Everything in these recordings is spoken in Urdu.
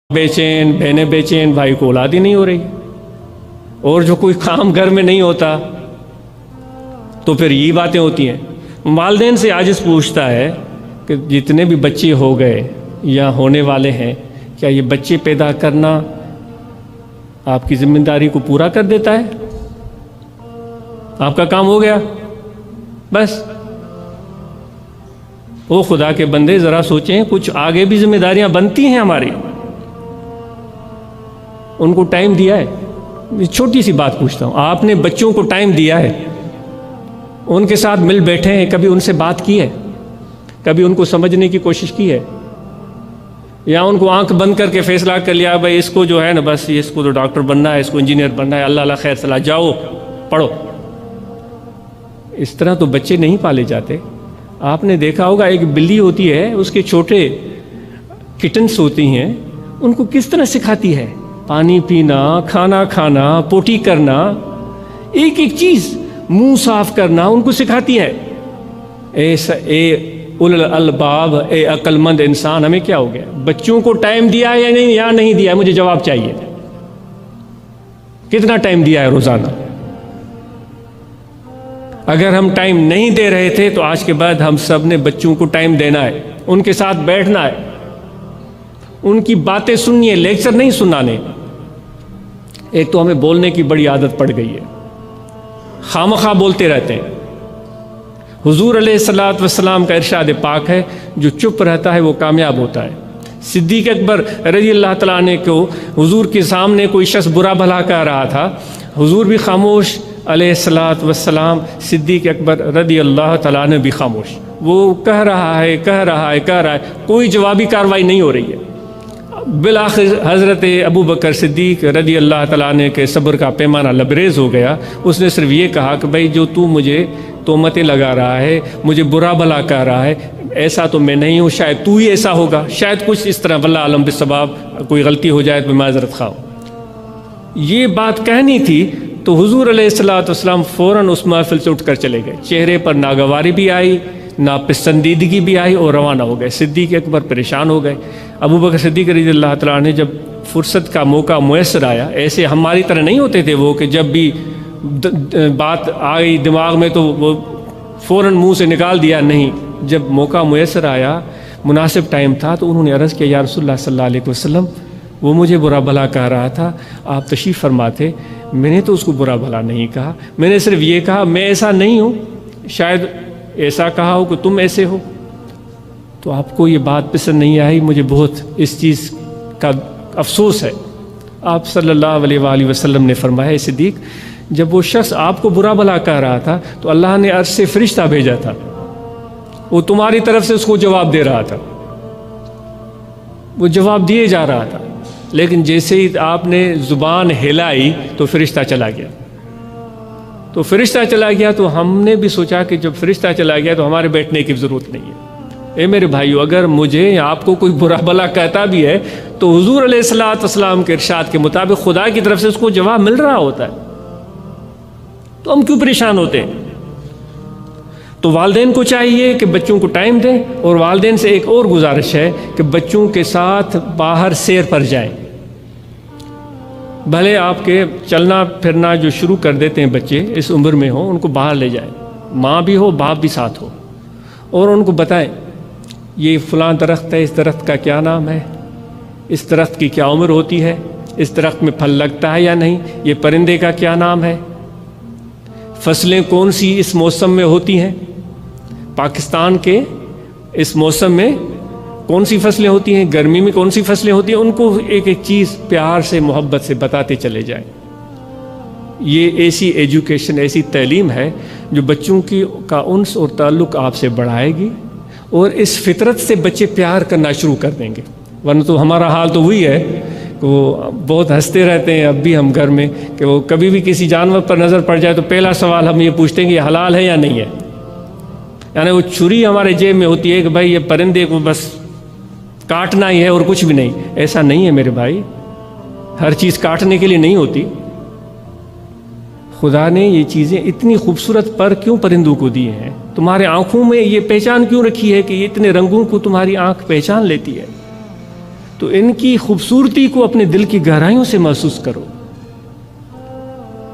بے چین، بہنیں بے چین، بھائی کو اولاد ہی نہیں ہو رہی، اور جو کوئی کام گھر میں نہیں ہوتا تو پھر یہ باتیں ہوتی ہیں۔ والدین سے عاجز پوچھتا ہے کہ جتنے بھی بچے ہو گئے یا ہونے والے ہیں، کیا یہ بچے پیدا کرنا آپ کی ذمہ داری کو پورا کر دیتا ہے؟ آپ کا کام ہو گیا بس؟ وہ خدا کے بندے ذرا سوچیں، کچھ آگے بھی ذمہ داریاں بنتی ہیں ہماری، ان کو ٹائم دیا ہے؟ چھوٹی سی بات پوچھتا ہوں، آپ نے بچوں کو ٹائم دیا ہے؟ ان کے ساتھ مل بیٹھے ہیں؟ کبھی ان سے بات کی ہے؟ کبھی ان کو سمجھنے کی کوشش کی ہے؟ یا ان کو آنکھ بند کر کے فیصلہ کر لیا بھائی اس کو جو ہے نا بس اس کو تو ڈاکٹر بننا ہے، اس کو انجینئر بننا ہے، اللہ اللہ خیر صلاح، جاؤ پڑھو؟ اس طرح تو بچے نہیں پالے جاتے۔ آپ نے دیکھا ہوگا ایک بلی ہوتی ہے، اس کے چھوٹے کٹنس ہوتی ہیں، ان کو کس طرح سکھاتی ہے پانی پینا، کھانا کھانا، پوٹی کرنا، ایک ایک چیز، منہ صاف کرنا ان کو سکھاتی ہے۔ اے اولل الباب، اے عقل مند انسان، ہمیں کیا ہو گیا؟ بچوں کو ٹائم دیا ہے یا نہیں دیا ہے؟ مجھے جواب چاہیے۔ کتنا ٹائم دیا ہے روزانہ؟ اگر ہم ٹائم نہیں دے رہے تھے تو آج کے بعد ہم سب نے بچوں کو ٹائم دینا ہے، ان کے ساتھ بیٹھنا ہے، ان کی باتیں سننی ہے، لیکچر نہیں سنانے۔ ایک تو ہمیں بولنے کی بڑی عادت پڑ گئی ہے، خامخواہ بولتے رہتے ہیں۔ حضور علیہ الصلوۃ والسلام کا ارشاد پاک ہے، جو چپ رہتا ہے وہ کامیاب ہوتا ہے۔ صدیق اکبر رضی اللہ تعالیٰ عنہ کو حضور کے سامنے کوئی شخص برا بھلا کہہ رہا تھا، حضور بھی خاموش علیہ الصلوۃ والسلام، صدیق اکبر رضی اللہ تعالیٰ عنہ بھی خاموش۔ وہ کہہ رہا ہے، کوئی جوابی کارروائی نہیں ہو رہی ہے۔ بالآخر حضرت ابو بکر صدیق رضی اللہ تعالیٰ عنہ کے صبر کا پیمانہ لبریز ہو گیا۔ اس نے صرف یہ کہا کہ بھائی جو تو مجھے تہمتیں لگا رہا ہے، مجھے برا بھلا کہہ رہا ہے، ایسا تو میں نہیں ہوں، شاید تو ہی ایسا ہوگا، شاید کچھ اس طرح، واللہ عالم بالصواب، کوئی غلطی ہو جائے تو میں معذرت خواہ ہوں۔ یہ بات کہنی تھی تو حضور علیہ الصلوۃ والسلام فوراً اس محفل سے اٹھ کر چلے گئے، چہرے پر ناگواری بھی آئی، ناپسندیدگی بھی آئی، اور روانہ ہو گئے۔ صدیق اکبر پریشان ہو گئے۔ ابو بکر صدیق رضی اللہ تعالیٰ عنہ جب فرصت کا موقع میسر آیا، ایسے ہماری طرح نہیں ہوتے تھے وہ کہ جب بھی بات آئی دماغ میں تو وہ فوراً منہ سے نکال دیا، نہیں، جب موقع میسر آیا، مناسب ٹائم تھا، تو انہوں نے عرض کیا یا رسول اللہ صلی اللہ علیہ وسلم، وہ مجھے برا بھلا کہہ رہا تھا، آپ تشریف فرما تھے، میں نے تو اس کو برا بھلا نہیں کہا، میں نے صرف یہ کہا میں ایسا نہیں ہوں، شاید ایسا کہا ہو کہ تم ایسے ہو، تو آپ کو یہ بات پسند نہیں آئی، مجھے بہت اس چیز کا افسوس ہے۔ آپ صلی اللہ علیہ وآلہ وسلم نے فرمایا، اے صدیق، جب وہ شخص آپ کو برا بھلا کہہ رہا تھا تو اللہ نے عرش سے فرشتہ بھیجا تھا، وہ تمہاری طرف سے اس کو جواب دے رہا تھا، وہ جواب دیے جا رہا تھا، لیکن جیسے ہی آپ نے زبان ہلائی تو فرشتہ چلا گیا۔ تو فرشتہ چلا گیا تو ہم نے بھی سوچا کہ جب فرشتہ چلا گیا تو ہمارے بیٹھنے کی ضرورت نہیں ہے۔ اے میرے بھائیو، اگر مجھے یا آپ کو کوئی برا بھلا کہتا بھی ہے تو حضور علیہ الصلوۃ والسلام کے ارشاد کے مطابق خدا کی طرف سے اس کو جواب مل رہا ہوتا ہے، تو ہم کیوں پریشان ہوتے ہیں؟ تو والدین کو چاہیے کہ بچوں کو ٹائم دیں، اور والدین سے ایک اور گزارش ہے کہ بچوں کے ساتھ باہر سیر پر جائیں۔ بھلے آپ کے چلنا پھرنا جو شروع کر دیتے ہیں بچے اس عمر میں ہوں، ان کو باہر لے جائیں، ماں بھی ہو باپ بھی ساتھ ہو، اور ان کو بتائیں یہ فلاں درخت ہے، اس درخت کا کیا نام ہے، اس درخت کی کیا عمر ہوتی ہے، اس درخت میں پھل لگتا ہے یا نہیں، یہ پرندے کا کیا نام ہے، فصلیں کون سی اس موسم میں ہوتی ہیں، پاکستان کے اس موسم میں کون سی فصلیں ہوتی ہیں، گرمی میں کون سی فصلیں ہوتی ہیں، ان کو ایک ایک چیز پیار سے محبت سے بتاتے چلے جائیں۔ یہ ایسی ایجوکیشن، ایسی تعلیم ہے جو بچوں کا انس اور تعلق آپ سے بڑھائے گی، اور اس فطرت سے بچے پیار کرنا شروع کر دیں گے۔ ورنہ تو ہمارا حال تو وہی ہے کہ وہ بہت ہنستے رہتے ہیں اب بھی ہم گھر میں، کہ وہ کبھی بھی کسی جانور پر نظر پڑ جائے تو پہلا سوال ہم یہ پوچھتے ہیں کہ یہ حلال ہے یا نہیں ہے، یعنی وہ چھری ہمارے جیب میں ہوتی ہے کہ بھائی یہ پرندے کو بس کاٹنا ہی ہے اور کچھ بھی نہیں۔ ایسا نہیں ہے میرے بھائی، ہر چیز کاٹنے کے لیے نہیں ہوتی۔ خدا نے یہ چیزیں اتنی خوبصورت پر کیوں پرندوں کو دی ہیں؟ تمہارے آنکھوں میں یہ پہچان کیوں رکھی ہے کہ یہ اتنے رنگوں کو تمہاری آنکھ پہچان لیتی ہے؟ تو ان کی خوبصورتی کو اپنے دل کی گہرائیوں سے محسوس کرو.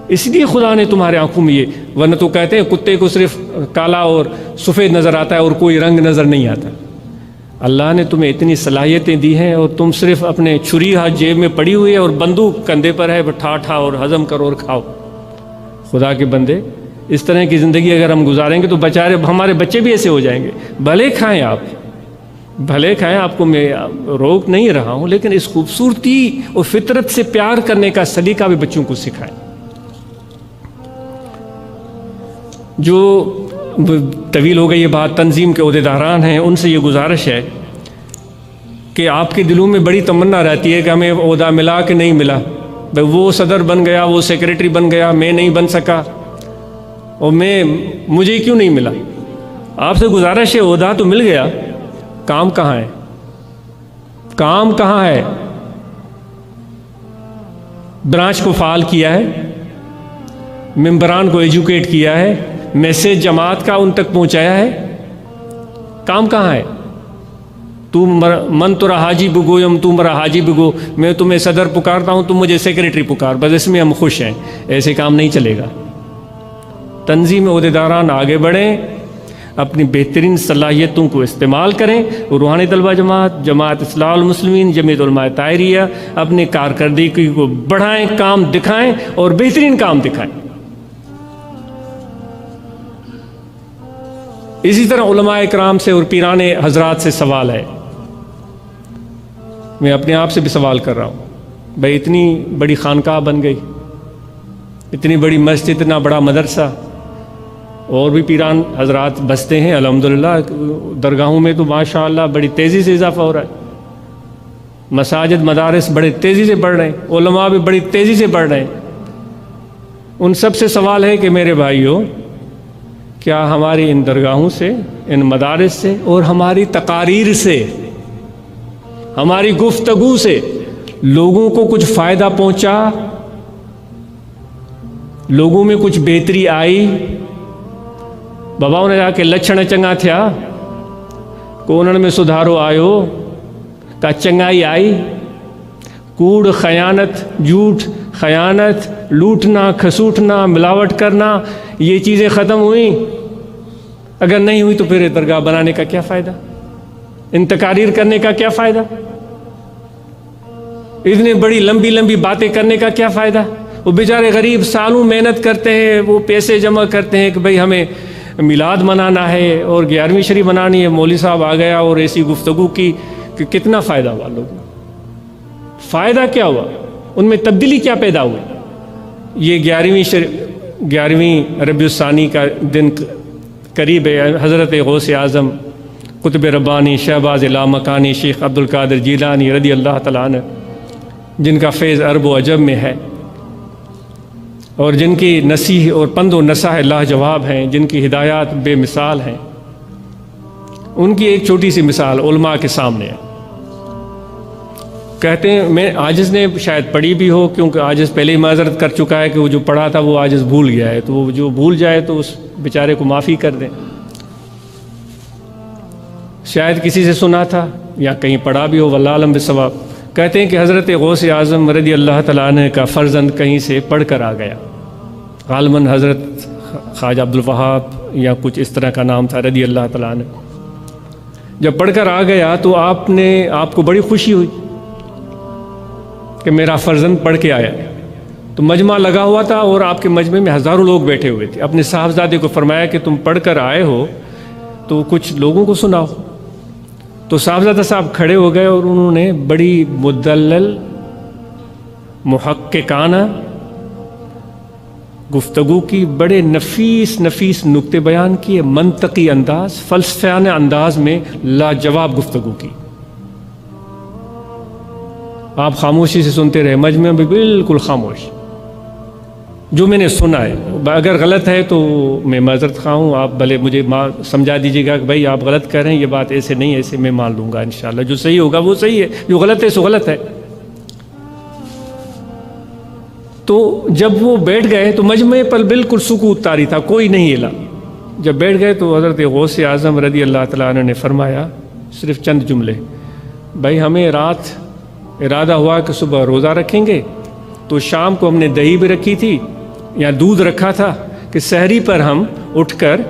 اس لیے خدا نے تمہارے آنکھوں میں یہ، ورنہ تو کہتے ہیں کتے کو صرف کالا اور سفید نظر آتا ہے اور کوئی رنگ نظر نہیں آتا. اللہ نے تمہیں اتنی صلاحیتیں دی ہیں اور تم صرف اپنے چھری ہاتھ جیب میں پڑی ہوئی ہے اور بندوق کندھے پر ہے، ٹھا ٹھا اور ہضم کرو اور کھاؤ. خدا کے بندے، اس طرح کی زندگی اگر ہم گزاریں گے تو بیچارے ہمارے بچے بھی ایسے ہو جائیں گے. بھلے کھائیں آپ، بھلے کھائیں، آپ کو میں روک نہیں رہا ہوں، لیکن اس خوبصورتی اور فطرت سے پیار کرنے کا سلیقہ بھی بچوں کو سکھائیں. جو طویل ہو گئی یہ بات، تنظیم کے عہدیداران ہیں ان سے یہ گزارش ہے کہ آپ کے دلوں میں بڑی تمنا رہتی ہے کہ ہمیں عہدہ ملا کہ نہیں ملا. بھائی وہ صدر بن گیا، وہ سیکریٹری بن گیا، میں نہیں بن سکا، اور مجھے کیوں نہیں ملا. آپ سے گزارش ہے، عہدہ تو مل گیا، کام کہاں ہے؟ کام کہاں ہے؟ برانچ کو فعال کیا ہے، ممبران کو ایجوکیٹ کیا ہے، میسیج جماعت کا ان تک پہنچایا ہے؟ کام کہاں ہے؟ من ترا حاجی بگویم تو مرا حاجی بگو، میں تمہیں صدر پکارتا ہوں، تم مجھے سیکریٹری پکار، بس اس میں ہم خوش ہیں. ایسے کام نہیں چلے گا. تنظیم عہدیداران آگے بڑھیں، اپنی بہترین صلاحیتوں کو استعمال کریں. روحانی طلبہ جماعت، جماعت اصلاح المسلمین، جمعیت علماء طاہریہ اپنی کارکردگی کو بڑھائیں، کام دکھائیں اور بہترین کام دکھائیں. اسی طرح علماء اکرام سے اور پیران حضرات سے سوال ہے، میں اپنے آپ سے بھی سوال کر رہا ہوں. بھائی اتنی بڑی خانقاہ بن گئی، اتنی بڑی مسجد، اتنا بڑا مدرسہ، اور بھی پیران حضرات بستے ہیں الحمدللہ. درگاہوں میں تو ماشاءاللہ بڑی تیزی سے اضافہ ہو رہا ہے. مساجد، مدارس بڑے تیزی سے بڑھ رہے ہیں، علماء بھی بڑی تیزی سے بڑھ رہے ہیں. ان سب سے سوال ہے کہ میرے بھائیوں، کیا ہماری ان درگاہوں سے، ان مدارس سے اور ہماری تقاریر سے، ہماری گفتگو سے لوگوں کو کچھ فائدہ پہنچا؟ لوگوں میں کچھ بہتری آئی؟ بابا انہیں جا کے لچھن چنگا تھیا کو انہوں میں سدھارو آیو، کا چنگائی آئی؟ کوڑ، خیانت، جھوٹ، خیانت، لوٹنا، کھسوٹنا، ملاوٹ کرنا، یہ چیزیں ختم ہوئیں؟ اگر نہیں ہوئی تو پھر درگاہ بنانے کا کیا فائدہ؟ ان تقاریر کرنے کا کیا فائدہ؟ اتنی بڑی لمبی لمبی باتیں کرنے کا کیا فائدہ؟ وہ بیچارے غریب سالوں محنت کرتے ہیں، وہ پیسے جمع کرتے ہیں کہ بھئی ہمیں میلاد منانا ہے اور 11ویں شریف منانی ہے، مولوی صاحب آ گیا اور ایسی گفتگو کی کہ کتنا فائدہ ہوا لوگوں کو؟ فائدہ کیا ہوا؟ ان میں تبدیلی کیا پیدا ہوئی؟ یہ 11ویں ربیع الثانی کا دن قریب ہے. حضرت غوث اعظم قطب ربانی شہباز لامکانی شیخ عبد القادر جیلانی رضی اللہ تعالیٰ عنہ، جن کا فیض عرب و عجم میں ہے اور جن کی نصیح اور پند و نصح لاجواب ہیں، جن کی ہدایات بے مثال ہیں، ان کی ایک چھوٹی سی مثال علماء کے سامنے ہے. کہتے ہیں، میں عاجز نے شاید پڑھی بھی ہو، کیونکہ عاجز پہلے ہی معذرت کر چکا ہے کہ وہ جو پڑھا تھا وہ عاجز بھول گیا ہے، تو وہ جو بھول جائے تو اس بیچارے کو معافی کر دیں. شاید کسی سے سنا تھا یا کہیں پڑھا بھی ہو، واللہ اعلم بالصواب. کہتے ہیں کہ حضرت غوث اعظم رضی اللہ تعالیٰ عنہ کا فرزند کہیں سے پڑھ کر آ گیا، غالباً حضرت خواجہ عبد الوہاب یا کچھ اس طرح کا نام تھا رضی اللہ تعالیٰ عنہ. جب پڑھ کر آ گیا تو آپ کو بڑی خوشی ہوئی کہ میرا فرزند پڑھ کے آیا. تو مجمع لگا ہوا تھا اور آپ کے مجمع میں ہزاروں لوگ بیٹھے ہوئے تھے. اپنے صاحبزادے کو فرمایا کہ تم پڑھ کر آئے ہو تو کچھ لوگوں کو سناؤ. تو صاحبزادہ صاحب کھڑے ہو گئے اور انہوں نے بڑی مدلل، محققانہ گفتگو کی، بڑے نفیس نکتے بیان کیے، منطقی انداز، فلسفیانہ انداز میں لاجواب گفتگو کی. آپ خاموشی سے سنتے رہے، مجمع میں بالکل خاموش. جو میں نے سنا ہے، اگر غلط ہے تو میں معذرت خواہ ہوں، آپ بھلے مجھے سمجھا دیجیے گا کہ بھائی آپ غلط کر رہے ہیں، یہ بات ایسے نہیں، ایسے میں مان لوں گا انشاءاللہ. جو صحیح ہوگا وہ صحیح ہے، جو غلط ہے سو غلط ہے. تو جب وہ بیٹھ گئے تو مجمع پر بالکل سکوت طاری تھا، کوئی نہیں ہلا. جب بیٹھ گئے تو حضرت غوث اعظم رضی اللہ تعالیٰ عنہ نے فرمایا صرف چند جملے، بھائی ہمیں رات ارادہ ہوا کہ صبح روزہ رکھیں گے، تو شام کو ہم نے دہی بھی رکھی تھی یا دودھ رکھا تھا کہ سحری پر ہم اٹھ کر